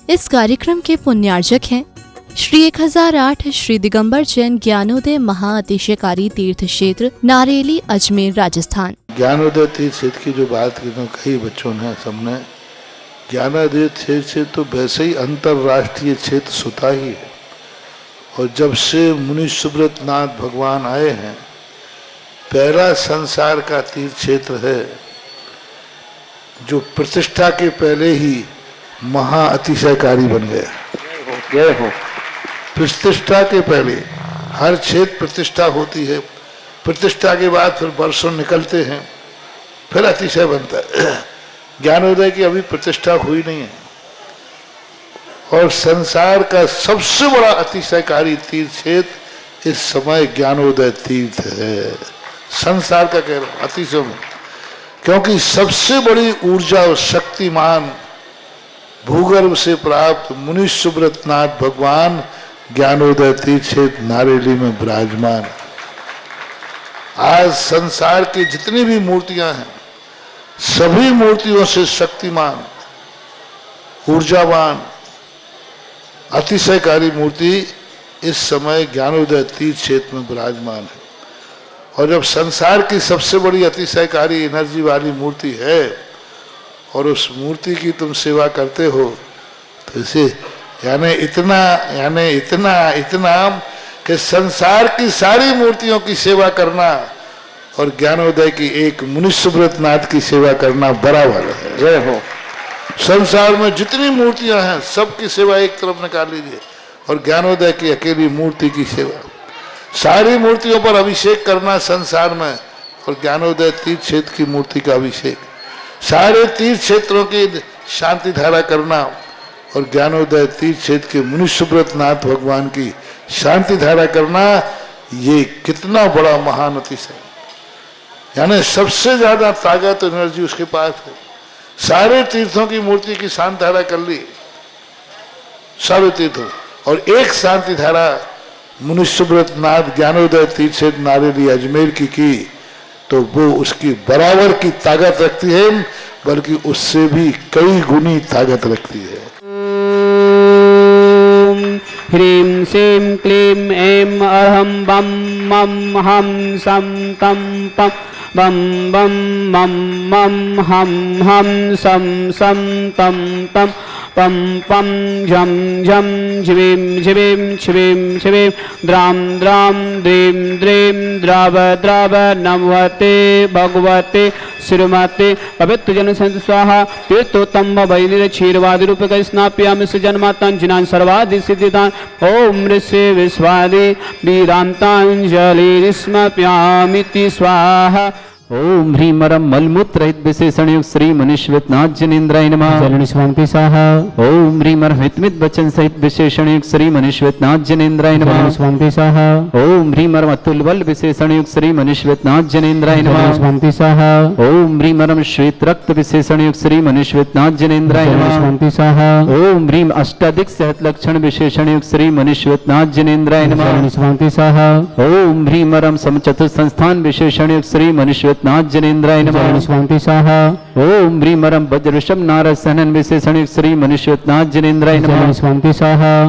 इस कार्यक्रम के पुण्यार्जक हैं श्री 1008 श्री दिगंबर जैन ज्ञानोदय महाअतिशयकारी तीर्थ क्षेत्र नारेली अजमेर राजस्थान। ज्ञानोदय तीर्थ क्षेत्र की जो बात की तो कई बच्चों ने सबने ज्ञानोदय क्षेत्र से तो वैसे ही अंतर्राष्ट्रीय क्षेत्र सुता ही है। और जब से मुनि सुब्रत नाथ भगवान आए हैं, पहला संसार का तीर्थ क्षेत्र है जो प्रतिष्ठा के पहले ही महाअतिशयकारी बन गया। प्रतिष्ठा के पहले हर क्षेत्र प्रतिष्ठा होती है, प्रतिष्ठा के बाद फिर वर्षों निकलते हैं, फिर अतिशय बनता है। ज्ञानोदय की अभी प्रतिष्ठा हुई नहीं है और संसार का सबसे बड़ा अतिशयकारी तीर्थ क्षेत्र इस समय ज्ञानोदय तीर्थ है। संसार का कह रहा हूं अतिशय में, क्योंकि सबसे बड़ी ऊर्जा और शक्तिमान भूगर्भ से प्राप्त मुनि सुब्रत नाथ भगवान ज्ञानोदय तीर्थ क्षेत्र नारेली में विराजमान। आज संसार की जितनी भी मूर्तियां हैं, सभी मूर्तियों से शक्तिमान, ऊर्जावान, अतिशयकारी मूर्ति इस समय ज्ञानोदय तीर्थ क्षेत्र में विराजमान है। और जब संसार की सबसे बड़ी अतिशयकारी एनर्जी वाली मूर्ति है और उस मूर्ति की तुम सेवा करते हो, तो इसे यानी इतना कि संसार की सारी मूर्तियों की सेवा करना और ज्ञानोदय की एक मुनि सुब्रत नाथ की सेवा करना बराबर है। जय हो। संसार में जितनी मूर्तियां हैं सबकी सेवा एक तरफ निकाल लीजिए और ज्ञानोदय की अकेली मूर्ति की सेवा। सारी मूर्तियों पर अभिषेक करना संसार में और ज्ञानोदय तीर्थ क्षेत्र की मूर्ति का अभिषेक, सारे तीर्थ क्षेत्रों की शांति धारा करना और ज्ञानोदय तीर्थ क्षेत्र के मुनि सुब्रत नाथ भगवान की शांति धारा करना, ये कितना बड़ा महान अतिशय। यानी सबसे ज्यादा ताकत एनर्जी उसके पास है। सारे तीर्थों की मूर्ति की शांति धारा कर ली, सारे तीर्थों, और एक शांति धारा मुनि सुब्रत नाथ ज्ञानोदय तीर्थ क्षेत्र नारेली अजमेर की तो वो उसकी बराबर की ताकत रखती है, बल्कि उससे भी कई गुनी ताकत रखती है। ह्रीं श्रीं क्लीं ऐं अहं बम मम हम सम तम पम बम बम मम मम हम सम तम तम पम पम झम झम झिवीं झिवीं छिवीं छिवीं द्रां द्रां द्रीं द्रीं द्राव द्राव नमवते भगवते श्रीमते पवित्र जन संत स्वाहा तीर्थोत्तम वैदिक क्षीरवादि रूपक स्नाप्यामि सृजन्मातां जिनां सर्वादि सिद्धिदान ओम ऋषि विश्वादि वीरांतांजलि स्मप्यामिति स्वाहा। ओम ह्रीमरम मलमूत्र रहित विशेषण युक्त श्री मनुष्यवत नाथ जनेन्द्राय नमः। चरण स्वामी साहा। ओम ह्रीमर हितमित वचन सहित विशेषण युक्त श्री मनुष्यवत नाथ जनेन्द्राय नमः। चरण स्वामी साहा। ओम ह्रीमरम अतुल बल विशेषण युक्त श्री मनुष्यवत नाथ जनेन्द्राय नमः। चरण स्वामी साहा। ओम ह्रीमरम श्वेत रक्त विशेषण युक्त श्री मनुष्यवत नाथ जनेन्द्राय नमः। चरण स्वामी साहा। ओम ह्रीम अष्टाधिक सहत लक्षण विशेषण युक्त श्री मनुष्यवत नाथ जनेन्द्राय नमः। चरण स्वामी साहा। ओम ह्रीमरम समचतुर्थ संस्थान विशेषण युक्त श्री मनुष्यवत नाथ जनेन्द्राय नमः। स्वामी साहा। ओम ह्रीमरम वज्रषभ नारद सहनन विशेषण श्री मनुष्यवत नाथ जनेन्द्राय नमः। स्वामी साहा।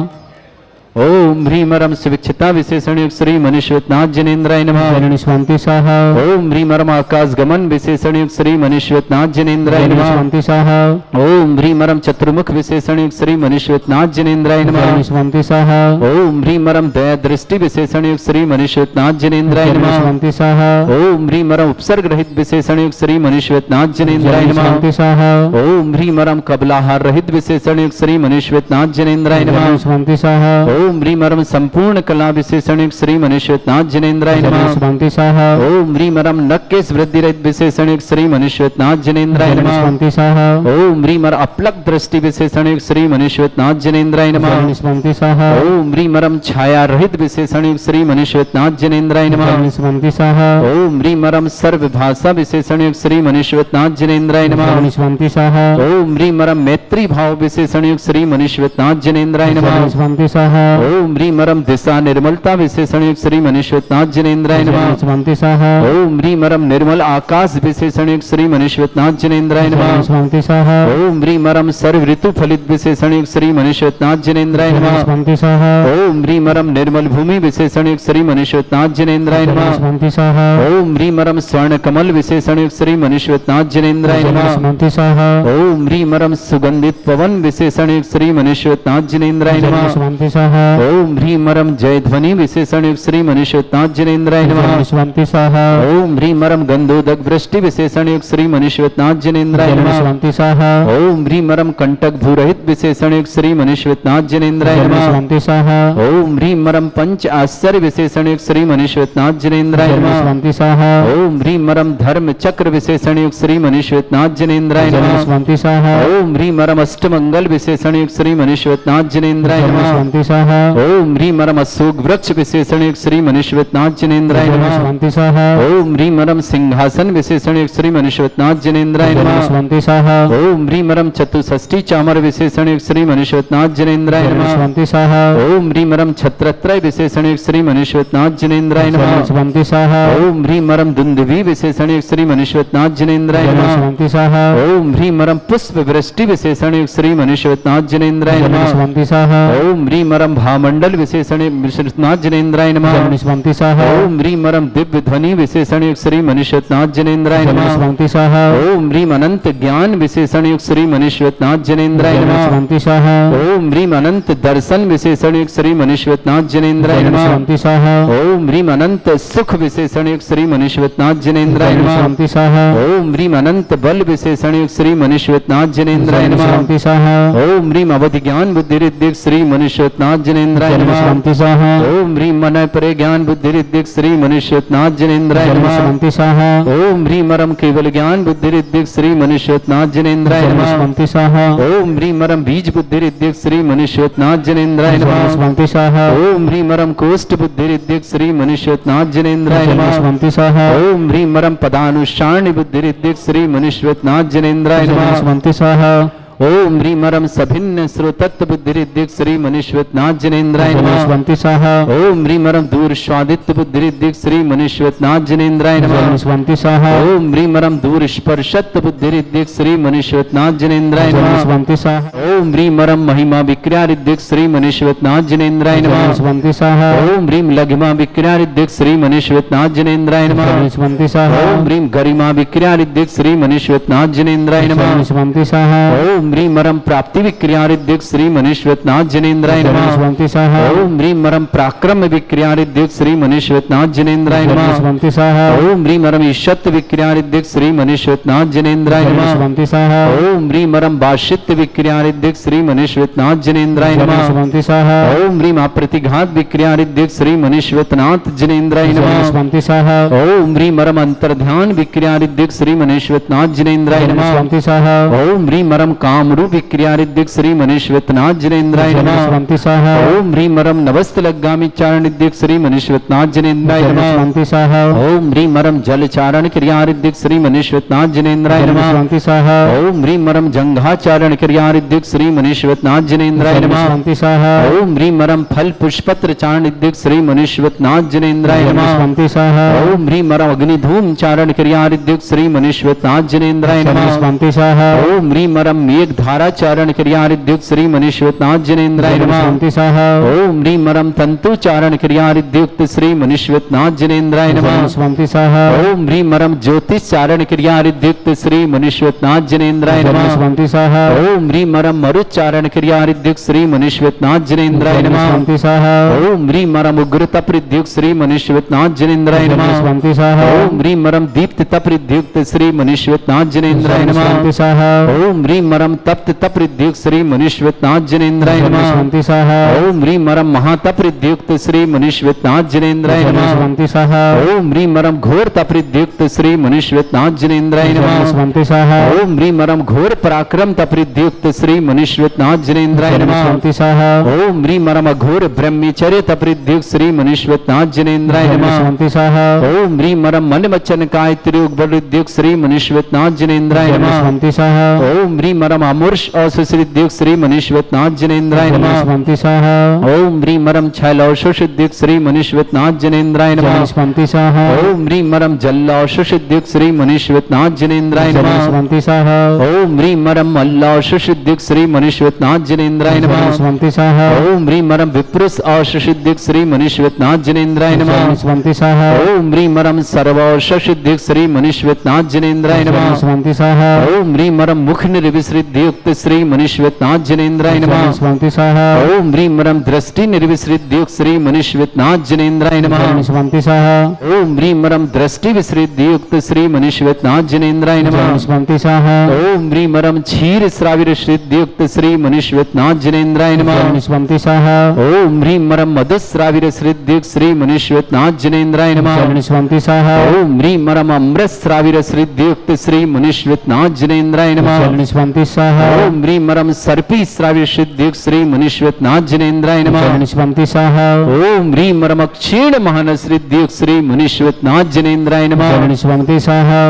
ओम ह्रीमरम शिविक्षिता विशेषण युक्त श्री मनुष्यवत नाथ जनेन्द्राय नमः। स्वामी साहा। ओम ह्रीमरम आकाश गमन विशेषण युक्त श्री मनुष्यवत नाथ जनेन्द्राय नमः। स्वामी साहा। ओम ह्रीमरम चतुर्मुख विशेषण युक्त श्री मनुष्यवत नाथ जनेन्द्राय नमः। स्वामी साहा। ओम ह्रीमरम दया दृष्टि विशेषण युक्त श्री मनुष्यवत नाथ जनेन्द्राय नमः। स्वामी साहा। ओम ह्रीमरम उपसर्ग रहित विशेषण युक्त श्री मनुष्यवत नाथ जनेन्द्राय नमः। स्वामी साहा। ओम ह्रीमरम कबलाहार रहित विशेषण युक्त श्री मनुष्यवत नाथ जनेन्द्राय नमः। स्वामी साहा। ओम ह्रीमरम संपूर्ण कला विशेषण युक्त श्री मनुष्यवत नाथ जनेन्द्राय नमः। स्वामी साहा। ओम ह्रीमरम नक्केश वृद्धि रहित विशेषण युक्त श्री मनुष्यवत नाथ जनेन्द्राय नमः। स्वामी साहा। ओम ह्रीमर अपलक दृष्टि विशेषण युक्त श्री मनुष्यवत नाथ जनेन्द्राय नमः। स्वामी साहा। ओम ह्रीमरम छाया रहित विशेषण युक्त श्री मनुष्यवत नाथ जनेन्द्राय नमः। स्वामी साहा। ओम ह्रीमरम सर्व भाषा विशेषण युक्त श्री मनुष्यवत नाथ जनेन्द्राय नमः। स्वामी साहा। ओम ह्रीमरम मैत्री भाव विशेषण युक्त श्री मनुष्यवत नाथ जनेन्द्राय नमः। स्वामी साहा। ओम ह्रीं मरम दिशा निर्मलता विशेषण युक्त श्री मनीश्वरनाथ जिनेन्द्राय नमः। स्वामी स्वाहा ओम ह्रीं मरम निर्मल आकाश विशेषण युक्त श्री मनीश्वरनाथ जिनेन्द्राय नमः। स्वामी स्वाहा ओम ह्रीं मरम सर्व ऋतु फलित विशेषण युक्त श्री मनीश्वरनाथ जिनेन्द्राय नमः। स्वामी स्वाहा ओम ह्रीं मरम निर्मल भूमि विशेषण युक्त श्री मनीश्वरनाथ जिनेन्द्राय नमः। स्वामी स्वाहा ओम ह्रीं मरम स्वर्ण कमल विशेषण युक्त श्री मनीश्वरनाथ जिनेन्द्राय नमः। स्वामी स्वाहा ओम ह्रीं मरम सुगंधित पवन विशेषण युक्त श्री मनीश्वरनाथ जिनेन्द्राय नमः। स्वामी स्वाहा ओम ह्रीं मरम जय ध्वनि विशेषण युक्त श्री मनीश्वरनाथ जिनेन्द्राय नमः। स्वामी स्वाहा ओम ह्रीं मरम गंधोदक वृष्टि विशेषण युक्त श्री मनीश्वरनाथ जिनेन्द्राय नमः। स्वामी स्वाहा ओम ह्रीं मरम कंटक भूरहित विशेषण युक्त श्री मनीश्वरनाथ जिनेन्द्राय नमः। स्वामी स्वाहा ओम ह्रीं मरम पंच आश्चर्य विशेषण युक्त श्री मनीश्वरनाथ जिनेन्द्राय नमः। स्वामी स्वाहा ओम ह्रीं मरम धर्म चक्र विशेषण युक्त श्री मनीश्वरनाथ जिनेन्द्राय नमः। स्वामी स्वाहा ओम ह्रीं मरम अष्टमंगल विशेषण युक्त श्री मनीश्वरनाथ जिनेन्द्राय नमः। स्वामी स्वाहा ओम ह्रीं मरम अशोक वृक्ष विशेषण युक्त श्री मनीश्वरनाथ जिनेन्द्राय नमः। स्वामी स्वाहा ओम ह्रीं मरम सिंहासन विशेषण युक्त श्री मनीश्वरनाथ जिनेन्द्राय नमः। स्वामी स्वाहा ओम ह्रीं मरम चतुष्षष्ठी चामर विशेषण युक्त श्री मनीश्वरनाथ जिनेन्द्राय नमः। स्वामी स्वाहा ओम ह्रीं मरम छत्रत्रय विशेषण युक्त श्री मनीश्वरनाथ जिनेन्द्राय नमः। स्वामी स्वाहा ओम ह्रीं मरम दुंदुभी विशेषण युक्त श्री मनीश्वरनाथ जिनेन्द्राय नमः। स्वामी स्वाहा ओम ह्रीं मरम पुष्प वृष्टि विशेषण युक्त श्री मनीश्वरनाथ जिनेन्द्राय नमः। स्वामी स्वाहा ओम ह्रीं मरम भामंडल विशेषण मनीश्वरनाथ जिनेन्द्राय नमः। स्वामी स्वाहा ओम ह्रीं मरम दिव्य ध्वनि विशेषण युक्त श्री मनीश्वरनाथ जिनेन्द्राय नमः। स्वामी स्वाहा ओम ह्रीं अनंत ज्ञान विशेषण युक्त श्री मनीश्वरनाथ जिनेन्द्राय नमः। स्वामी स्वाहा ओम ह्रीं अनंत दर्शन विशेषण युक्त श्री मनीश्वरनाथ जिनेन्द्राय नमः। स्वामी स्वाहा ओम ह्रीं अनंत सुख विशेषण युक्त श्री मनीश्वरनाथ जिनेन्द्राय नमः। स्वामी स्वाहा ओम ह्रीं अनंत बल विशेषण युक्त श्री मनीश्वरनाथ जिनेन्द्राय नमः। स्वामी स्वाहा ओम ह्रीं अवधि ज्ञान बुद्धि रिद्धिक श्री मनीश्वरनाथ जिनेन्द्राय नमः। स्वामी स्वाहा ओम ह्रीं मन परे ज्ञान बुद्धि रिद्धिक श्री मनीश्वरनाथ जिनेन्द्राय नमः। स्वामी स्वाहा ओम ह्रीं मरम केवल ज्ञान बुद्धि रिद्धिक श्री मनीश्वरनाथ जिनेन्द्राय नमः। स्वामी स्वाहा ओम ह्रीं मरम बीज बुद्धि रिद्धिक श्री मनीश्वरनाथ जिनेन्द्राय नमः। स्वामी स्वाहा ओम ह्रीं मरम कोष्ठ बुद्धि रिद्धिक श्री मनीश्वरनाथ जिनेन्द्राय नमः। स्वामी स्वाहा ओम ह्रीं मरम पदानुष्ठान बुद्धि रिद्धिक श्री मनीश्वरनाथ जिनेन्द्राय नमः। स्वामी स्वाहा ओम ह्रीं मरम सभिन्न श्रोतत्व बुद्धि रिद्धिक श्री मनीश्वरनाथ जिनेन्द्राय नमः। स्वामी स्वाहा ओम ह्रीं मरम दूर स्वादित्व बुद्धि रिद्धिक श्री मनीश्वरनाथ जिनेन्द्राय नमः। स्वामी स्वाहा ओम ह्रीं मरम दूर स्पर्शत्व बुद्धि रिद्धिक श्री मनीश्वरनाथ जिनेन्द्राय नमः। स्वामी स्वाहा ओम ह्रीं मरम महिमा विक्रिया रिद्धिक श्री मनीश्वरनाथ जिनेन्द्राय नमः। स्वामी स्वाहा ओम ह्रीं लघिमा विक्रिया रिद्धिक श्री मनीश्वरनाथ जिनेन्द्राय नमः। स्वामी स्वाहा ओम ह्रीं गरिमा विक्रिया रिद्धिक श्री मनीश्वरनाथ जिनेन्द्राय नमः। स्वामी स्वाहा ओम ह्रीं मरम प्राप्ति विक्रिया रिद्धिक श्री मनीश्वरनाथ जिनेन्द्राय नमः। स्वामी स्वाहा ओम ह्रीं मरम पराक्रम विक्रिया रिद्धिक श्री मनीश्वरनाथ जिनेन्द्राय नमः। स्वामी स्वाहा ओम ह्रीं मरम ईशत विक्रिया रिद्धिक श्री मनीश्वरनाथ जिनेन्द्राय नमः। स्वामी स्वाहा ओम ह्रीं मरम बाशित विक्रिया रिद्धिक श्री मनीश्वरनाथ जिनेन्द्राय नमः। स्वामी स्वाहा ओम ह्रीं अप्रतिघात विक्रिया रिद्धिक श्री मनीश्वरनाथ जिनेन्द्राय नमः। स्वामी स्वाहा ओम ह्रीं मरम अंतर्ध्यान विक्रिया रिद्धिक श्री मनीश्वरनाथ जिनेन्द्राय नमः। स्वामी स्वाहा ओम ह्रीं मरम कामरूप विक्रिया रिद्धिक श्री मनीश्वरनाथ जिनेन्द्राय नमः। स्वामी स्वाहा ओम ह्रीं मरम नवस्त लग्गामि चारण रिद्धिक श्री मनीश्वरनाथ जिनेन्द्राय नमः। स्वामी स्वाहा ओम ह्रीं मरम जल चारण क्रिया रिद्धिक श्री मनीश्वरनाथ जिनेन्द्राय नमः। स्वामी स्वाहा ओम ह्रीं मरम जंघाचारण क्रिया रिद्धिक श्री मनीश्वरनाथ जिनेन्द्राय नमः। स्वामी स्वाहा ओम ह्रीं मरम फल पुष्पत्र चारण रिद्धिक श्री मनीश्वरनाथ जिनेन्द्राय नमः। स्वामी स्वाहा ओम ह्रीं मरम अग्निधूम चारण क्रिया रिद्धिक श्री मनीश्वरनाथ जिनेन्द्राय नमः। स्वामी स्वाहा ओम ह्रीं मरम मेघ धारा चारण क्रिया रिद्धिक श्री मनीश्वरनाथ जिनेन्द्राय नमः। स्वामी स्वाहा ओम ह्रीं मरम तंतु चारण क्रिया रिद्धियुक्त श्री मनीश्वरनाथ जिनेन्द्राय नमः। स्वामी स्वाहा ओम ह्रीं मरम ज्योतिष चारण क्रिया रिद्धियुक्त श्री मनीश्वरनाथ जिनेन्द्राय नमः। स्वामी स्वाहा ओम ह्रीं मरम मरुच्चारण क्रिया रिद्धियुक्त श्री मनीश्वरनाथ जिनेन्द्राय नमः। स्वामी स्वाहा ओम ह्रीं मरम उग्र तप रिद्धियुक्त श्री मनीश्वरनाथ जिनेन्द्राय नमः। स्वामी स्वाहा ओम ह्रीं मरम दीप्त तप रिद्धियुक्त श्री मनीश्वरनाथ जिनेन्द्राय नमः। स्वामी स्वाहा ओम ह्रीं मरम तप्त तप रिद्धियुक्त श्री मनीश्वरनाथ जिनेन्द्राय नमः। स्वामी स्वाहा ओम ह्रीं मरम महातप रिद्धियुक्त श्री मनीश्वरनाथ जिनेन्द्राय नमः। स्वामी स्वाहा ओम ह्रीं मरम घोर तप रिद्धियुक्त श्री मनीश्वरनाथ जिनेन्द्राय नमः। स्वामी स्वाहा ओम ह्रीं मरम घोर पराक्रम तप रिद्धियुक्त श्री मनीश्वरनाथ जिनेन्द्राय नमः। स्वामी स्वाहा ओम ह्रीं मरम अघोर ब्रह्मचर्य तप रिद्धियुक्त श्री मनीश्वरनाथ जिनेन्द्राय नमः। स्वामी स्वाहा ओम ह्रीं मरम मन वचन काय त्रियोग बल रिद्धियुक्त श्री मनीश्वरनाथ जिनेन्द्राय नमः। स्वामी स्वाहा ओम ह्रीं मरम मरम अमूर्ष और सुश्रीद्युक्त श्री मनीश्वतनाथ जनेन्द्राय नमः। स्वामी स्वाहा ओम ह्रीं मरम छैलौषुषिद्युक्त श्री मनीश्वतनाथ जनेन्द्राय नमः। स्वामी स्वाहा ओम ह्रीं मरम जल्लौषुषिद्युक्त श्री मनीश्वतनाथ जनेन्द्राय नमः। स्वामी स्वाहा ओम ह्रीं मरम मल्लौषुषिद्युक्त श्री मनीश्वतनाथ जनेन्द्राय नमः। स्वामी स्वाहा ओम ह्रीं मरम विप्रुष औषुषिद्युक्त श्री मनीश्वतनाथ जनेन्द्राय नमः। स्वामी स्वाहा ओम ह्रीं मरम सर्वौषुषिद्युक्त श्री मनीश्वतनाथ जनेन्द्राय नमः। स्वामी स्वाहा ओम ह्रीं मरम मुख निर्विसृद्युक्त श्री मनीश्वतनाथ जनेन्द्राय नमः। स्वामी स्वाहा ओम ह्रीं मरम दृष्टि निर्विसृद्युक्त श्री मनीश्वतनाथ जनेन्द्राय नमः। स्वामी स्वाहा ओम ह्रीं मरम दृष्टि विसृद्युक्त श्री मनीश्वतनाथ जनेन्द्राय नमः। स्वामी स्वाहा ओम ह्रीं मरम क्षीर श्राविर श्रीद्युक्त श्री मनीश्वतनाथ जनेन्द्राय नमः। स्वामी स्वाहा ओम ह्रीं मरम मधुश्राविर श्रीद्युक्त श्री मनीश्वतनाथ जनेन्द्राय नमः। स्वामी स्वाहा ओम ह्रीं मरम अमृत श्राविर श्रीद्युक्त श्री मनीश्वतनाथ जनेन्द्राय नमः। स्वामी स्वाहा ओम ह्रीं मरम सर्पी श्राविर श्रीद्युक्त श्री मनीश्वतनाथ जनेन्द्राय नमः। स्वामी स्वाहा ओम ह्रीं मरम क्षीण महान श्रीद्युक्त श्री मनीश्वतनाथ जनेन्द्राय नमः। स्वामी स्वाहा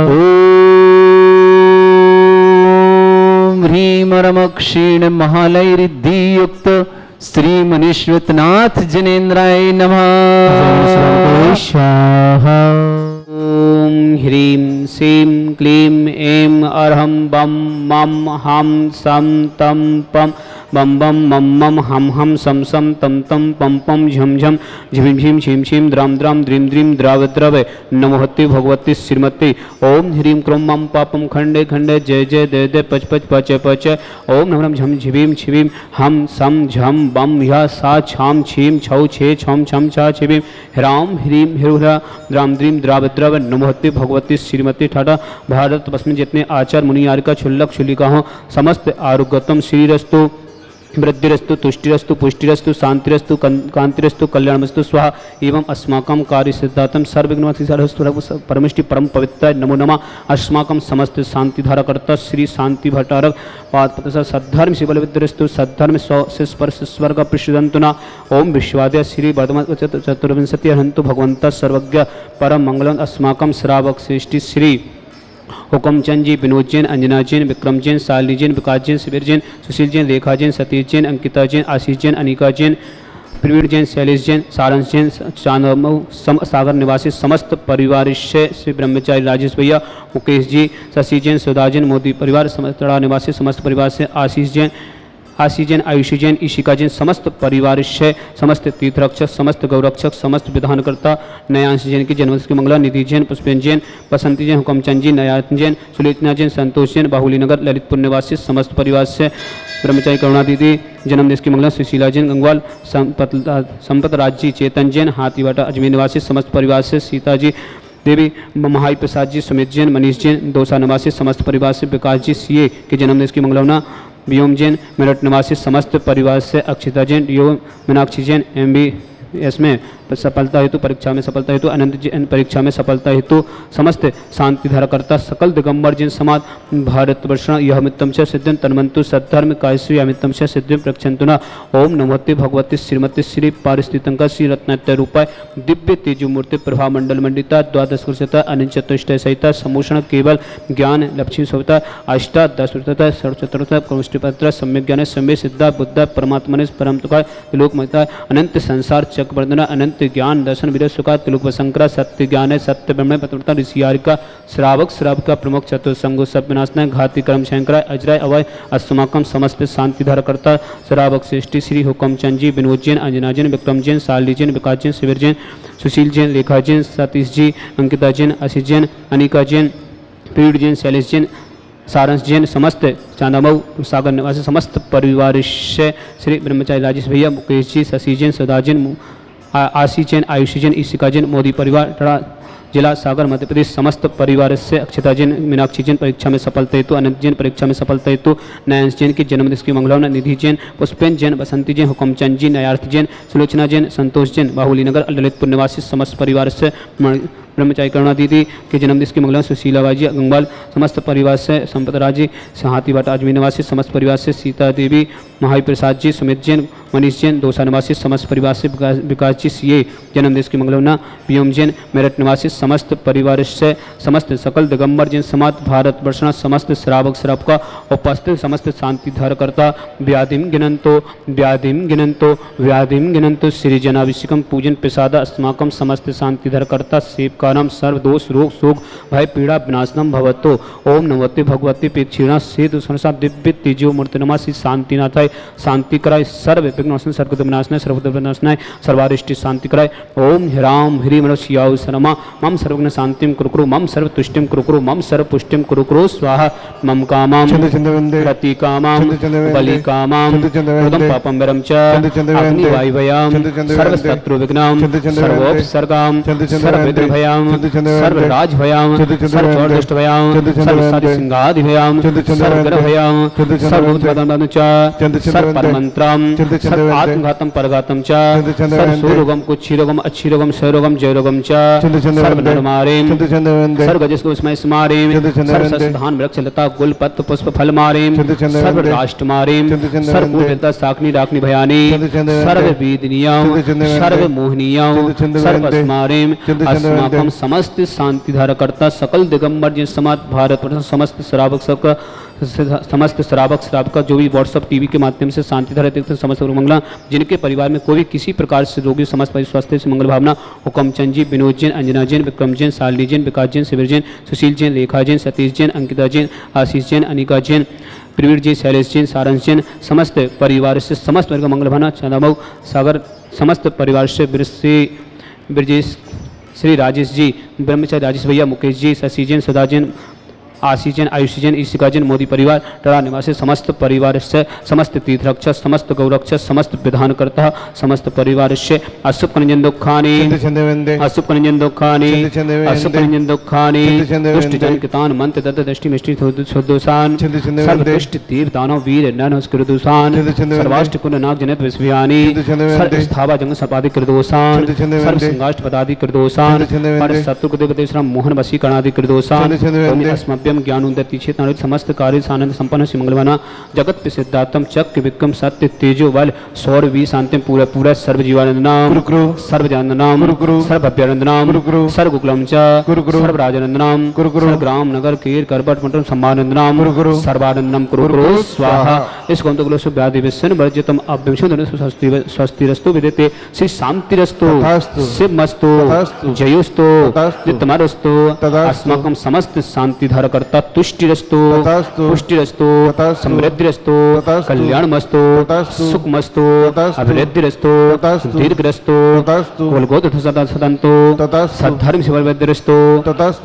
ओम ह्रीं मरम क्षीण महालयरिद्धियुक्त श्री मनीश्वतनाथ जनेन्द्राय नमः। स्वाहा ओम ह्रीं श्रीं क्लीं ऐं अरहं बम मम हम सम तम पम बम बम मम मम हम हम सम सम तम तम पम पम झम झम झिम झिम छिम छिम द्राम द्राम द्रीम द्रीम द्राव द्रव नमोहति भगवती श्रीमती। ओम ह्रीं क्रों मम पापम खंडे खंडे जय जय दे दे पच पच पच पच। ओम नम झम झिवीम छिवीम हम सम झम बम या सा छाम छीम छौ छे छम छम छा छिवीम ह्राम ह्रीं हिरुहरा द्राम द्रीम द्राव द्रव नमोहति भगवती श्रीमती। ठाठा भारत वर्ष में जितने आचार मुनि आर्य क्षुल्लक क्षुलिका हो समस्त आरोग्यतम श्रीरस्तु वृद्धिरस्तु तुष्टिरस्तु पुष्टिरस्तु शांतिरस्तु कांतिरस्तु कल्याणमस्तु स्वाहा। एवं अस्माकं कार्य सिद्धार्थम सर्वविघ्नोपशांतये परमेष्टि परम पवित्राय नमो नमः। अस्माकं समस्त शांति धारकर्ता श्री शांति भट्टारक पादपतसा सद्धर्म शिवलविद्रस्तु सद्धर्म से स्पर्श स्वर्ग पृष्ठदंतुना। ओम विश्वाद्य श्री वर्धमान चतुर्विंशति हंतु भगवंत सर्वज्ञ परम मंगलम अस्माकं श्रावक श्रेष्ठी श्री हुकमचंद जी, विनोद जैन, अंजना जैन, विक्रम जैन, शालिनी जैन, विकास जैन, शिविर जैन, सुशील जैन, रेखा जैन, सतीश जैन, अंकिता जैन, आशीष जैन, अनिका जैन, प्रवीण जैन, शैलेश जैन, सारंश जैन, चांदमऊ सागर निवासी समस्त परिवार श्री ब्रह्मचारी राजेश भैया, मुकेश जी, शशि जैन, सुधा जैन, मोदी परिवार समस्त निवासी समस्त परिवार से आशीष जैन, आयुषी जैन, ईशिका जैन, समस्त परिवार से समस्त तीर्थरक्षक, समस्त गौरक्षक, समस्त विधानकर्ता नयांश जैन की जन्मदिन की मंगला, निधि जैन, पुष्पेन जैन, बसंती जैन, हुकमचंद जी, नयान जैन, सुलोचना जैन, संतोष जैन, बाहुली नगर ललितपुर निवासी समस्त परिवार से ब्रह्मचारी करुणा दीदी जन्मदिन की मंगला, सुशीला जैन गंगवाल, संपत राज जी, चेतन जैन, हाथीवाटा अजमेर निवासी समस्त परिवार से सीता जी देवी, महाई प्रसाद जी, सुमित जैन, मनीष जैन, दौसा निवासी समस्त परिवार से विकास जी सीए के जन्मदिन की मंगलवना, व्योम जैन, मेरठ निवासी समस्त परिवार से अक्षिता जैन, योग मीनाक्षी जैन, MBS में सफलता हेतु परीक्षा में सफलता हेतु, अनंत जैन परीक्षा में सफलता हेतु, समस्त शांति धाराकर्ता सकल दिगंबर जैन समाज भारत वर्षण यह मित्तम च सिद्धिं तन्मन्तु सद्धर्म कायस्वी अमित्तम च सिद्धिं प्रक्षन्तुना। ओम नमोते भगवती श्रीमती श्री पारिस्थितंका श्री रत्नात्य रूपाय दिव्य तेजो मूर्ति प्रभा मंडल मंडिता द्वादश कुशता अनंत चतुष्टय सहिता समूषण केवल ज्ञान लक्ष्मी सविता अष्टादश सर्वचतुर्थ करुष्टिपत्र सम्यक ज्ञान सम्य सिद्धा बुद्ध परमात्मने परम तुका लोक महता अनंत संसार चक्रवर्धना अनंत ज्ञान दर्शन विरय सुखा तिलुक शंकरा सत्य ज्ञान सत्य ब्रह्म पत्रता ऋषियारिका श्रावक प्रमुख चतुर्संगो सब विनाशनाय घाती कर्म शंकराय अजराय अवय अस्माकम समस्त शांति धारकर्ता श्रावक श्रेष्ठी श्री हुकमचंद जी, विनोद जैन, अंजना जैन, विक्रम जैन, शालिनी जैन, विकास जैन, शिविर जैन, सुशील जैन, रेखा जैन, सतीश जी, अंकिता जैन, आशीष जैन, अनिका जैन, पीड़ जैन, शैलेश जैन, सारंश जैन, समस्त चांदामऊ सागर निवासी समस्त परिवार से श्री ब्रह्मचारी राजेश भैया, मुकेश जी, शशि जैन, सुधा जैन, आशीष जैन, आयुषी जैन, ईशिका जैन, मोदी परिवार टड़ा जिला सागर मध्य प्रदेश समस्त परिवार से अक्षता जैन, मीनाक्षी जैन परीक्षा में सफलता हेतु, अनंत जैन परीक्षा में सफलता हेतु, नयांश जैन की जन्मदिन की मंगलवाना, निधि जैन, पुष्पेन जैन, बसंती जैन, हुकमचंद जी, नयार्थ जैन, सुलोचना जैन, संतोष जैन, बाहुली नगर ललितपुर निवासी समस्त परिवार से ब्रह्मचारी करुणा दीदी के जन्मदिन की मंगला सुशीला बाजी गंगवाल समस्त परिवार से, संपत राजी से हाथीवाट अजमेर निवासी समस्त परिवार से, सीता देवी महावीर प्रसाद जी, सुमित जैन, मनीष जैन दौसा निवासी समस्त परिवार से, विकास जी सीए जन्मदिन की मंगलवना, व्योम जैन मेरठ निवासी समस्त परिवार से, समस्त सकल दिगंबर जैन समाज भारत वर्षना समस्त श्रावक श्रावका उपस्थित समस्त शांति धारकर्ता व्याधिम गिनंतो श्री जनाभिषेकम पूजन प्रसाद अस्माकम समस्त शांति धारकर्ता सेवकानाम सर्व दोष रोग शोक भय पीड़ा विनाशनम भवतो। ओम नमस्ते भगवती पेक्षिणा सेतु संसा दिव्य तेजो मूर्ति नमासि शांतिनाथाय शांति कराय सर्व विघ्ननाशन सर्वदुख विनाशनाय सर्वदुख विनाशनाय सर्वारिष्टि शांति कराय। ओम ह्राम ह्रीम शियाउ शर्मा मम सर्वज्ञ शांतिम कुरुकुरु मम सर्व तुष्टिम कुरुकुरु मम सर्व पुष्टिम कुरुकुरु स्वाहा मम कामाम रति कामाम बलि कामाम कृतं पापम वरम च अग्नि वायुभयाम सर्व शत्रु विघ्नाम सर्वोपसर्गाम सर्व विद्रभयाम सर्व राजभयाम सर्व चौर दुष्ट भयाम सर्व साधि सिंहादिभयाम सर्व ग्रहभयाम सर्व भूतवादन च सर्व परमंत्रम सर्व आत्मघातम परघातम च सर्व सुरोगम कुच्छीरोगम अच्छीरोगम क्षयरोगम जयरोगम च सर्व नरमारेम सर्व गजस्कुस्मय स्मारेम सर्व सस्धान वृक्ष लता गुल पत्र पुष्प फल मारेम सर्व राष्ट्र मारेम सर्व पूर्वता साकनी राकनी भयानी सर्व वेदनियाम सर्व मोहनियाम सर्व स्मारेम अस्माकम समस्त शांति धारकर्ता सकल दिगंबर जिन समाज भारत वर्ष समस्त श्रावक श्रावका जो भी व्हाट्सअप टीवी के माध्यम से शांति धारा देखते समस्त मंगला जिनके परिवार में कोई भी किसी प्रकार से रोगी समस्त स्वास्थ्य से मंगल भावना हुकमचंद जी विनोद जैन अंजना जैन विक्रम जैन शालिनी जैन विकास जैन शिविर जैन सुशील जैन लेखा जैन सतीश जैन अंकिता जैन आशीष जैन अनिका जैन प्रवीण जी शैलेश जैन सारंश जैन समस्त परिवार से समस्त वर्ग मंगल भावना चंदामऊ सागर समस्त परिवार से ब्रजेश श्री राजेश जी ब्रह्मचारी राजेश भैया मुकेश जी शशि जैन सुधा जैन आशीष जैन आयुष जैन ईशिका जैन मोदी परिवार टड़ा निवासी समस्त परिवार से समस्त तीर्थरक्षक समस्त गौरक्षक समस्त विधानकर्ता समस्त परिवार से अशुभ कनिंजन दुखानी अशुभ कनिंजन दुखानी अशुभ कनिंजन दुखानी दुष्ट जन कितान मंत्र दत्त दृष्टि मिष्टि शुद्धोसान सर्व दुष्ट तीर दानव वीर नर कृदुसान सर्वाष्ट कुल नाग जनित विश्वयानी सर्व स्थावा जंग सपादि कृदोसान सर्व सिंगाष्ट पदादि कृदोसान पर शत्रु कृदे श्रम मोहन वशी कर्णादि कृदोसान अस्मभ्य ज्ञानोदति चेतन समस्त कार्य आनंद संपन्न श्री मंगलवाना जगत प्रसिद्धात्म चक्र विक्रम सत्य तेजो बल सौरवी शांति पूरा पूरा सर्व जीवानंद नाम सर्व जानंद नाम सर्व अभ्यानंद नाम सर्व गुकुलम च सर्व राजानंद नाम सर्व ग्राम नगर कीर करबट मंडल सम्मानंद नाम सर्वानंदम कुरु स्वाहा। इस गंतुकुल से व्याधि विसन वर्जितम अभ्यंशोधन स्वस्तिरस्तु विदिते श्री शांतिरस्तु शिवमस्तु जयोस्तु नित्यमरस्तु अस्माकं समस्त शांति धारक तुष्टिरस्तु पुष्टिरस्तु समृद्धिरस्तु कल्याणमस्तु सुखमस्तु अभिवृद्धिरस्तु दीर्घरस्तु कुलगोत्र सदा सदंतो सद्धर्म शिववैद्यरस्तु।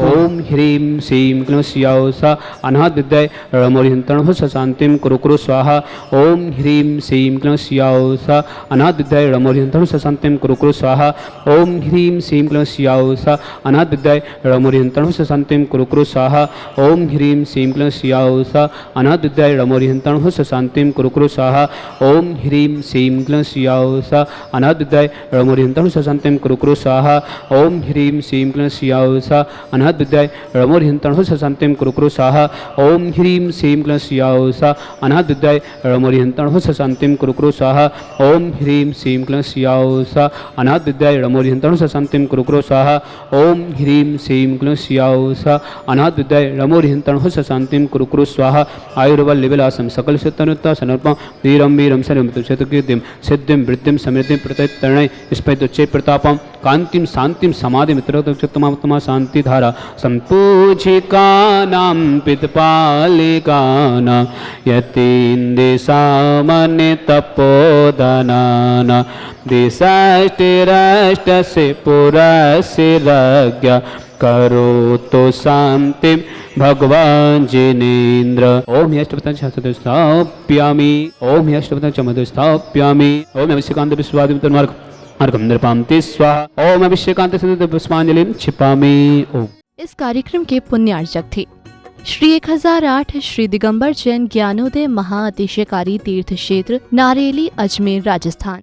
ओम ह्रीं श्रीं क्लीं स्याउसा अनाहत विद्याय रमोरिहंतरणः शांतिं कुरु स्वाहा। ओम ह्रीं श्रीं क्लीं स्याउसा अनाहत विद्याय रमोरिहंतरणः शांतिं कुरु स्वाहा। ओम ह्रीं श्रीं क्लीं स्याउसा अनाहत विद्याय रमोरिहंतरणः शांतिं कुरु स्वाहा। ओम ह्रीं श्रीं क्लीं स्याउसा अनाहत विद्याय रमोरिहंतरणः शांतिं कुरु स्वाहा। ओम ह्रीं श्रीं क्लीं स्याउसा अनाहत विद्याय रमोरिहंतरणः शांतिं कुरु स्वाहा। ओम ह्रीं श्रीं क्लीं स्याउसा अनाहत विद्याय रमोरिहंतरणः शांतिं कुरु स्वाहा। ओम ह्रीं श्रीं क्लीं स्याउसा अनाहत विद्याय रमोरिहंतरणः शांतिं कुरु स्वाहा। ओम ह्रीं श्रीं क्लीं स्याउसा अनाहत विद्याय रमोरिहंतरणः शांतिं कुरु स्वाहा। ओम ह्रीं श्रीं क्लीं स्याउसा अनाहत विद्याय रमोरिहंतरणः शांतिं कुरु स्वाहा। आयुर्बल विलासम सकल शतनुता समर्पण वीरम वीरम सर्वमित शतकीर्तिम सिद्धिं वृद्धिं समृद्धिं प्रत्यतरणय स्पैदुच्चै प्रतापम कांतिम शांतिम समाधि मित्रोत्तमा शांति धारा संपूजिकानां पितपालिकानां यतीन्द्रिसामान्य तपोधनानां दिशाष्टिराष्टस्य पुरस्य राज्ञा करो तो शांति भगवान जिनेन्द्र। ओम यष्टपतंचाप्यामी ओम यष्टपतंचमदस्थाप्यामी ओम अभिषेकांत विश्वादितर्मार्ग अर्घम निर्पामते स्वाहा। ओम अभिषेकांत पुष्पांजलिं क्षिपामि। ओम। इस कार्यक्रम के पुण्यार्चक थे श्री 1008 श्री दिगंबर जैन ज्ञानोदय महाअतिशयकारी तीर्थ क्षेत्र नारेली अजमेर राजस्थान।